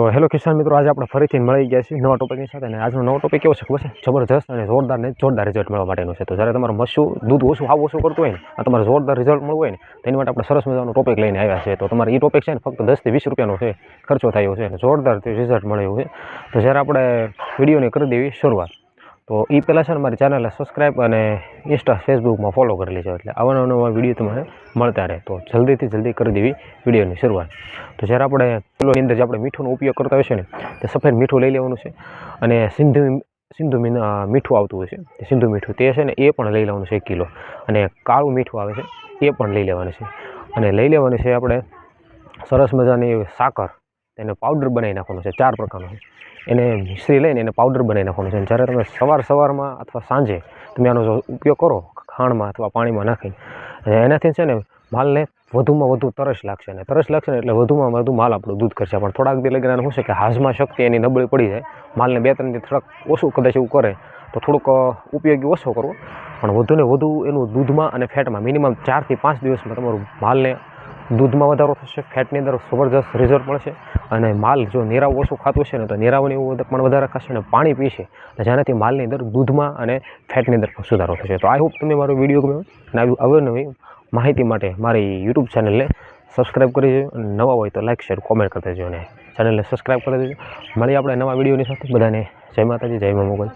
તો હેલો કિસાન મિત્રો, આજે આપણે ફરીથી મળી ગયા છીએ નવા ટોપિકની સાથે. અને આજનો નવો ટોપિક કેવો છે ખબર છે? જબરજસ્ત અને જોરદાર રિઝલ્ટ મળવા માટેનું છે. તો જ્યારે તમારું મસ્યું દૂધ ઓછું કરતું હોય ને, આ તમારે જોરદાર રિઝલ્ટ મળવું હોય ને, તેની માટે આપણે સરસ મજાનો ટોપિક લઈને આવ્યા છે. તો તમારે એ ટોપિક છે ને ફક્ત 10 થી 20 રૂપિયાનો છે, ખર્ચો થાય છે અને જોરદાર રિઝલ્ટ મળે એવું છે. તો જ્યારે આપણે વિડીયોને કરી દેવી શરૂઆત, તો એ પહેલાં છે ને મારી ચેનલને સબસ્ક્રાઈબ અને ઇન્સ્ટા ફેસબુકમાં ફોલો કરી લેજો, એટલે આવા નવા વિડીયો તમને મળતા રહે. તો જલ્દી કરી દેવી વિડીયોની શરૂઆત. તો જ્યારે આપણે કિલોની અંદર જે આપણે મીઠુંનો ઉપયોગ કરતા હોય છે ને, તે સફેદ મીઠું લઈ લેવાનું છે. અને સિંધુ મીઠું આવતું હોય છે, તે સિંધુ મીઠું તે છે ને એ પણ લઈ લેવાનું છે 1 કિલો. અને કાળું મીઠું આવે છે એ પણ લઈ લેવાનું છે. અને લઈ લેવાની છે આપણે સરસ મજાની સાકર, તેને પાવડર બનાવી નાખવાનું છે 4 પ્રકારનું. એને મિશ્રી લઈને એને પાવડર બનાવી નાખવાનું છે. અને જ્યારે તમે સવારમાં અથવા સાંજે તમે આનો જો ઉપયોગ કરો ખાંડમાં અથવા પાણીમાં નાખીને, એનાથી છે ને માલને વધુમાં વધુ તરસ લાગશે ને એટલે વધુમાં વધુ માલ આપણું દૂધ કરશે. પણ થોડાક દી લગીને શું છે કે હાજમા શક્તિ એની નબળી પડી જાય, માલને 2-3 દી થોડાક ઓછું કદાચ એવું કરે તો થોડુંક ઉપયોગી ઓછો કરવો. પણ વધુને વધુ એનું દૂધમાં અને ફેટમાં મિનિમમ 4 થી 5 દિવસમાં તમારું માલને દૂધમાં વધારો થશે, ફેટની અંદર જબરજસ્ત રિઝલ્ટ મળશે. અને માલ જો નીરાવ ઓછું ખાતું છે ને, તો નીરાવની પણ વધારે ખાશે અને પાણી પીશે, જેનાથી માલની અંદર દૂધમાં અને ફેટની અંદર પણ સુધારો થશે. તો આઈ હોપ તમે મારો વિડીયો ગમ્યો અને આવી અવનવી માહિતી માટે મારી યુટ્યુબ ચેનલને સબસ્ક્રાઈબ કરી દેજો. અને નવા હોય તો લાઈક, શેર, કોમેન્ટ કરી દેજો અને ચેનલને સબસ્ક્રાઈબ કરી દેજો. મળીએ આપણે નવા વિડીયોની સાથે. બધાને જય માતાજી, જય મા મોગલ.